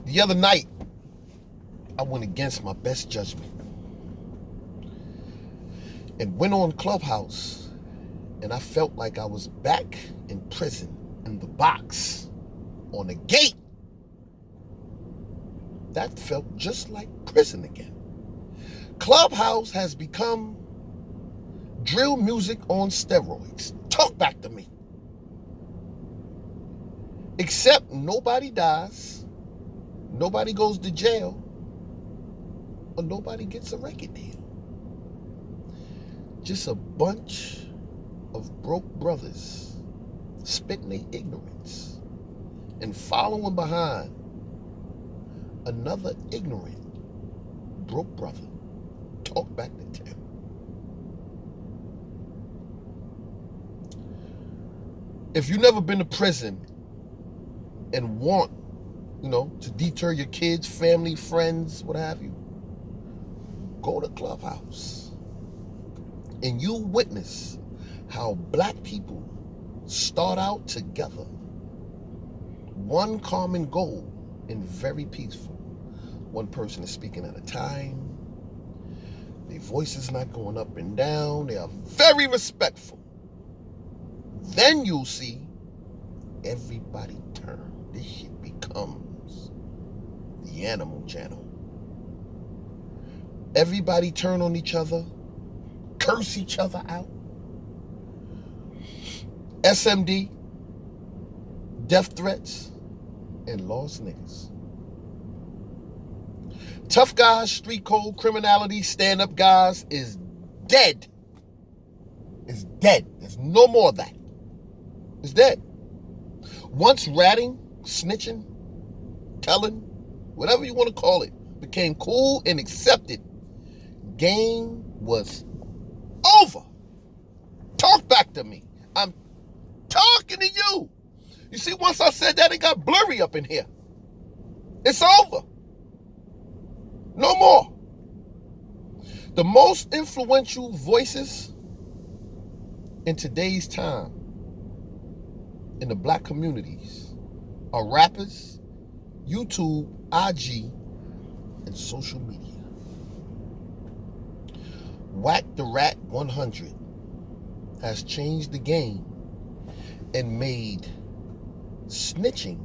The other night, I went against my best judgment and went on Clubhouse, and I felt like I was back in prison, in the box, on the gate. That felt just like prison again. Clubhouse has become drill music on steroids. Talk back to me. Except nobody dies, nobody goes to jail, or nobody gets a record deal. Just a bunch of broke brothers spitting their ignorance and following behind another ignorant broke brother. Talk back to Tim. If you've never been to prison and want, to deter your kids, family, friends, what have you, go to Clubhouse and you'll witness how black people start out together, one common goal and very peaceful. One person is speaking at a time. Their voice is not going up and down. They are very respectful. Then you'll see everybody turn. This shit becomes the Animal Channel. Everybody turn on each other, curse each other out. SMD, death threats, and lost niggas. Tough guys, street code, criminality, stand-up guys is dead. It's dead. There's no more of that. It's dead. Once ratting, snitching, telling, whatever you want to call it, became cool and accepted, game was over. Talk back to me. I'm talking to you. You see, once I said that, it got blurry up in here. It's over. No more. The most influential voices in today's time in the black communities are rappers, YouTube, IG, and social media. Wack the Rat 100 has changed the game and made snitching,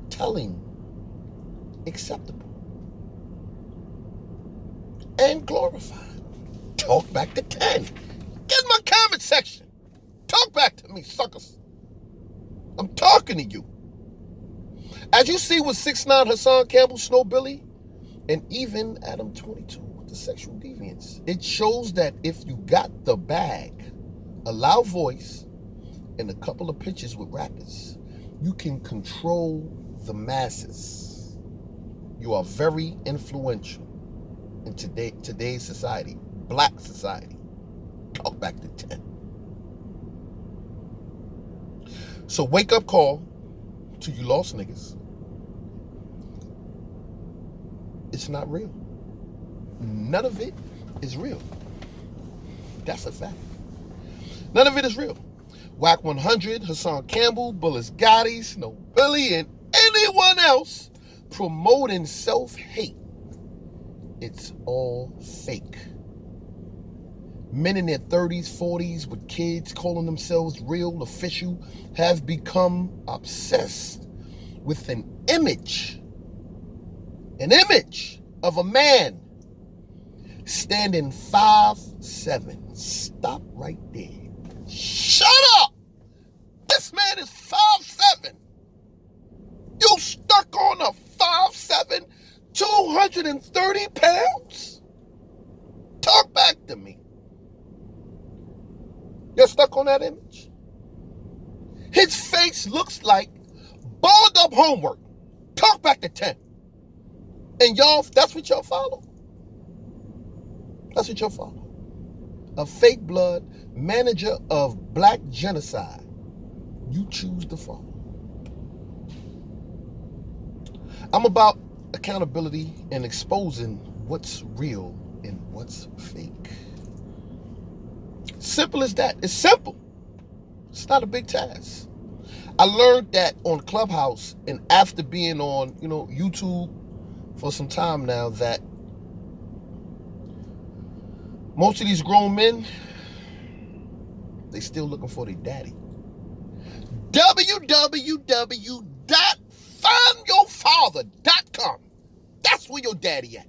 telling acceptable and glorified. Talk back to 10. Get in my comment section. Talk back to me, suckers. I'm talking to you. As you see with 6ix9ine, Hassan Campbell, Snow Billy, and even Adam 22 with the sexual deviance, it shows that if you got the bag, a loud voice, and a couple of pitches with rappers, you can control the masses. You are very influential in today's society, black society. Talk back to 10. So wake up call to you lost niggas. It's not real. None of it is real. That's a fact. None of it is real. Wack 100, Hassan Campbell, Bullis Gotti, Snow Billy, and anyone else promoting self-hate. It's all fake. Men in their 30s, 40s with kids calling themselves real, official, have become obsessed with an image of a man standing 5'7". Stop right there. Shut up! This man is 5'7". You stuck on a 5'7", 230 pounds? Talk back to me. You're stuck on that image? His face looks like balled up homework. Talk back to 10. And y'all, that's what y'all follow. That's what y'all follow. A fake blood manager of black genocide. You choose to follow. I'm about accountability and exposing what's real and what's fake. Simple as that. It's simple. It's not a big task. I learned that on Clubhouse, and after being on, YouTube for some time now, that most of these grown men, they still looking for their daddy. www.findyourfather.com. That's where your daddy at.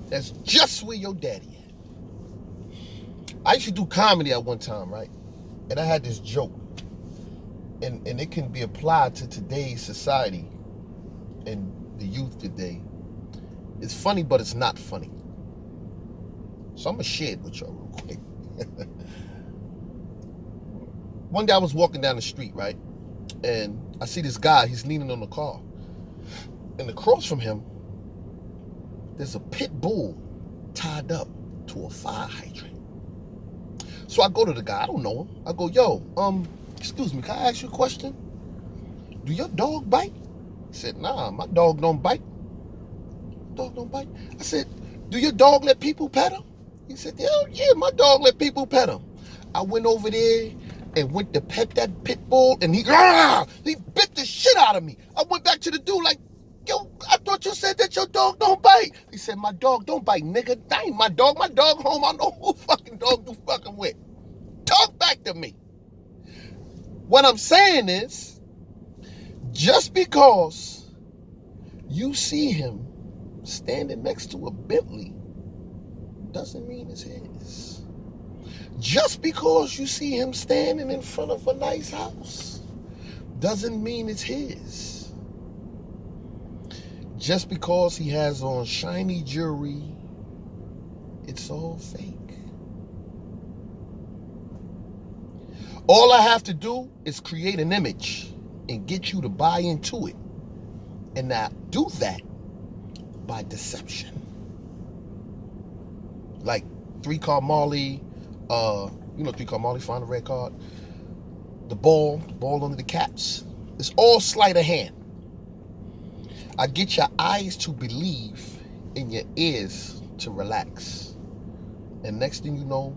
That's just where your daddy at. I used to do comedy at one time, right? And I had this joke. And it can be applied to today's society and the youth today. It's funny, but it's not funny. So I'm going to share it with y'all real quick. One day I was walking down the street, right? And I see this guy, he's leaning on the car. And across from him, there's a pit bull tied up to a fire hydrant. So I go to the guy, I don't know him. I go, yo, excuse me, can I ask you a question? Do your dog bite? He said, nah, my dog don't bite. Dog don't bite? I said, do your dog let people pet him? He said, yeah, my dog let people pet him. I went over there and went to pet that pit bull, and he bit the shit out of me. I went back to the dude like, yo, I thought you said that your dog don't bite. He said, my dog don't bite, nigga. That ain't my dog. My dog home. I know who fucking dog you fucking with. Talk back to me. What I'm saying is, just because you see him standing next to a Bentley doesn't mean it's his. Just because you see him standing in front of a nice house doesn't mean it's his. Just because he has on shiny jewelry, it's all fake. All I have to do is create an image and get you to buy into it. And I do that by deception. Like 3-card Marley, 3-card Marley, find a red card. The ball under the caps. It's all sleight of hand. I get your eyes to believe and your ears to relax. And next thing you know,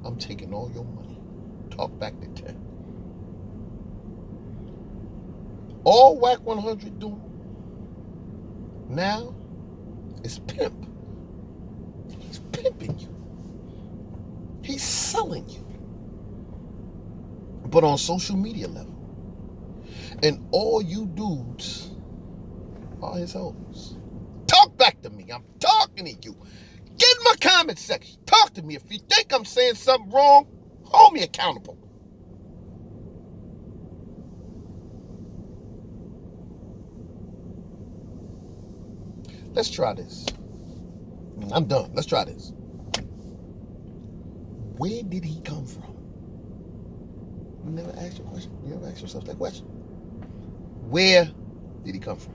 I'm taking all your money. Talk back to 10. All Wack 100 do now is pimp. He's pimping you. He's selling you. But on social media level. And all you dudes are his hoes. Talk back to me. I'm talking to you. Get in my comment section. Talk to me. If you think I'm saying something wrong, hold me accountable. Let's try this. I'm done. Let's try this. Where did he come from? You never asked your question? You ever asked yourself that question? Where did he come from?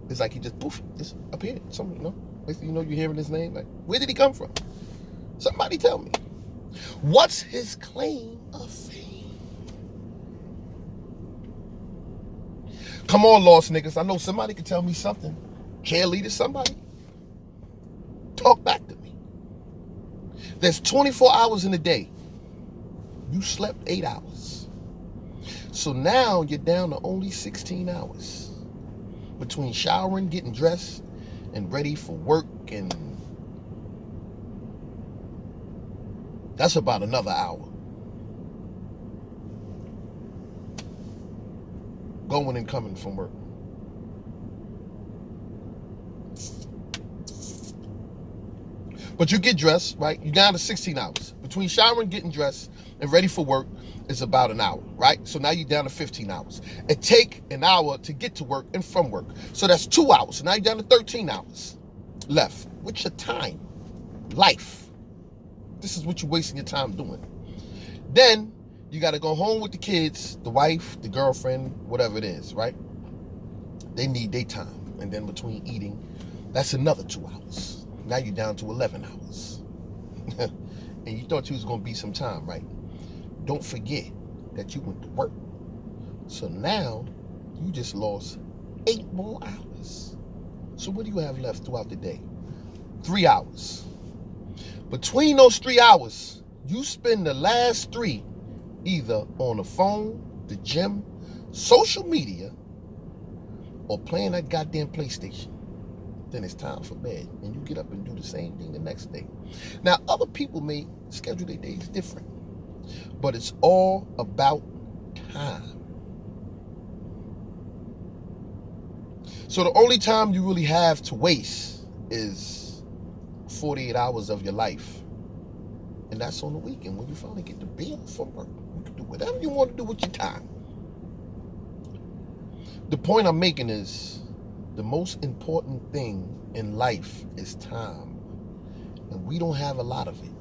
It's like he just poof, just appeared. Next thing you know, you're hearing his name. Like, where did he come from? Somebody tell me. What's his claim of fame? Come on, lost niggas. I know somebody can tell me something. Cheerleader, somebody. Talk back to me. There's 24 hours in a day. You slept 8 hours. So now you're down to only 16 hours. Between showering, getting dressed, and ready for work, and that's about another hour. Going and coming from work. But you get dressed, right? You're down to 16 hours. Between showering, getting dressed, and ready for work is about an hour, right? So now you're down to 15 hours. It take an hour to get to work and from work. So that's 2 hours. So now you're down to 13 hours left. What's your time? Life. This is what you're wasting your time doing. Then you got to go home with the kids, the wife, the girlfriend, whatever it is, right? They need their time. And then between eating, that's another 2 hours. Now you're down to 11 hours. And you thought you was going to be some time, right? Don't forget that you went to work. So now you just lost 8 more hours. So what do you have left throughout the day? 3 hours. Between those 3 hours, you spend the last 3 either on the phone, the gym, social media, or playing that goddamn PlayStation. Then it's time for bed, and you get up and do the same thing the next day. Now, other people may schedule their days different, but it's all about time. So the only time you really have to waste is 48 hours of your life. And that's on the weekend when you finally get to be off from work. You can do whatever you want to do with your time. The point I'm making is the most important thing in life is time. And we don't have a lot of it.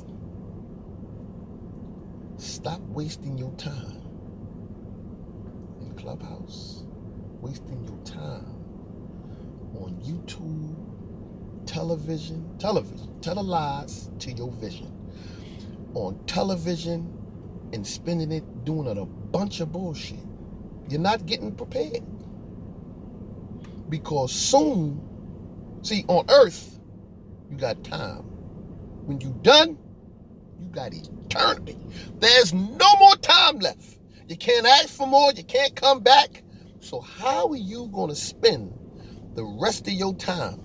Stop wasting your time in Clubhouse, wasting your time on YouTube, television, tell lies to your vision. On television and spending it doing a bunch of bullshit. You're not getting prepared. Because soon, see, on earth, you got time. When you done, you got eternity. There's no more time left. You can't ask for more. You can't come back. So how are you going to spend the rest of your time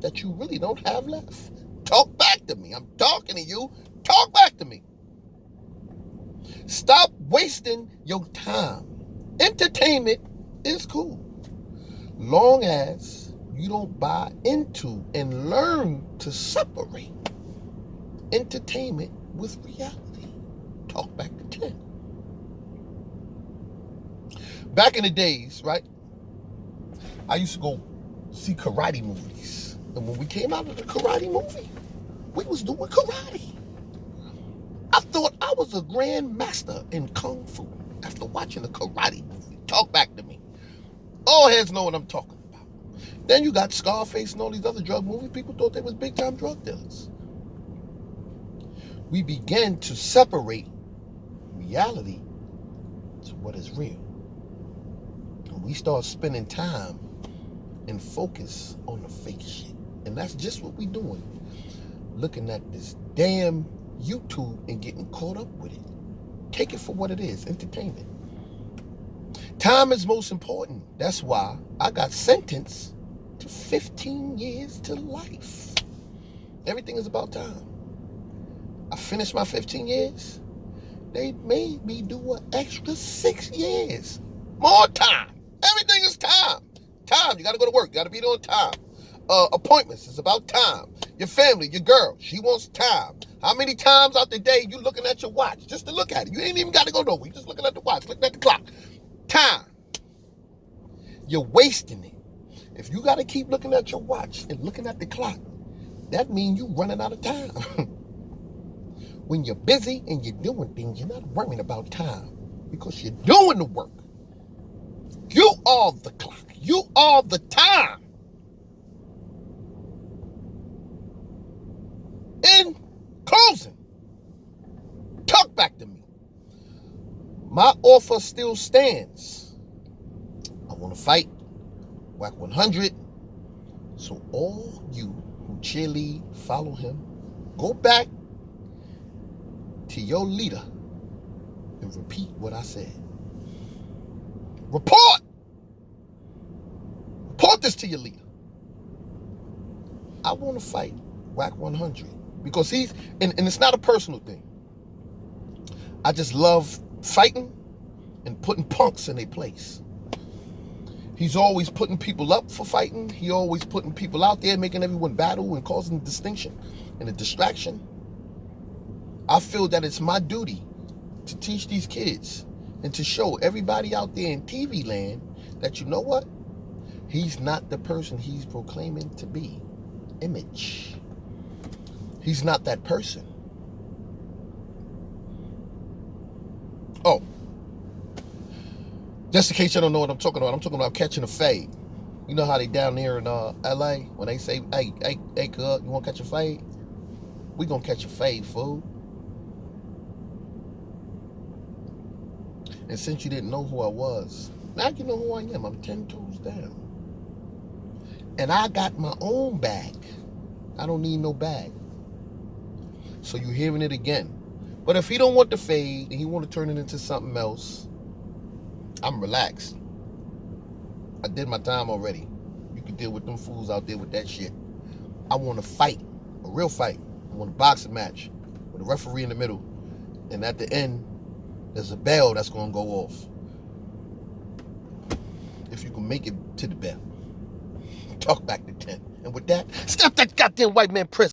that you really don't have left? Talk back to me. I'm talking to you. Talk back to me. Stop wasting your time. Entertainment is cool. Long as you don't buy into and learn to separate entertainment with reality. Talk back to 10. Back in the days, right? I used to go see karate movies. And when we came out of the karate movie, we was doing karate. I thought I was a grand master in Kung Fu after watching the karate movie. Talk back to me. All heads know what I'm talking about. Then you got Scarface and all these other drug movies. People thought they was big-time drug dealers. We began to separate reality to what is real. And we start spending time and focus on the fake shit. And that's just what we doing. Looking at this damn YouTube and getting caught up with it. Take it for what it is, entertainment. Time is most important. That's why I got sentenced to 15 years to life. Everything is about time. I finished my 15 years. They made me do an extra 6 years. More time. Everything is time. Time. You got to go to work. You got to be there on time. Appointments. It's about time. Your family, your girl, she wants time. How many times out the day you looking at your watch just to look at it? You ain't even got to go nowhere. You just looking at the watch, looking at the clock. Time. You're wasting it. If you got to keep looking at your watch and looking at the clock, that means you're running out of time. When you're busy and you're doing things, you're not worrying about time because you're doing the work. You are the clock. You are the time. In closing, talk back to me. My offer still stands. I want to fight Wack 100. So all you who cheerlead, follow him, go back to your leader and repeat what I said. Report this to your leader. I want to fight Wack 100 because he's, and it's not a personal thing. I just love fighting and putting punks in their place. He's always putting people up for fighting. He always putting people out there, making everyone battle and causing distinction and a distraction. I feel that it's my duty to teach these kids and to show everybody out there in TV land that, you know what? He's not the person he's proclaiming to be. Image. He's not that person. Oh. Just in case you don't know what I'm talking about catching a fade. You know how they down there in LA when they say, hey, cuz, you want to catch a fade? We gonna catch a fade, fool. And since you didn't know who I was, now you know who I am. I'm 10 toes down. And I got my own bag. I don't need no bag. So you're hearing it again. But if he don't want the fade and he want to turn it into something else, I'm relaxed. I did my time already. You can deal with them fools out there with that shit. I want to fight, a real fight. I want a boxing match with a referee in the middle. And at the end, there's a bell that's going to go off. If you can make it to the bell. Talk back to 10. And with that, stop that goddamn white man prison.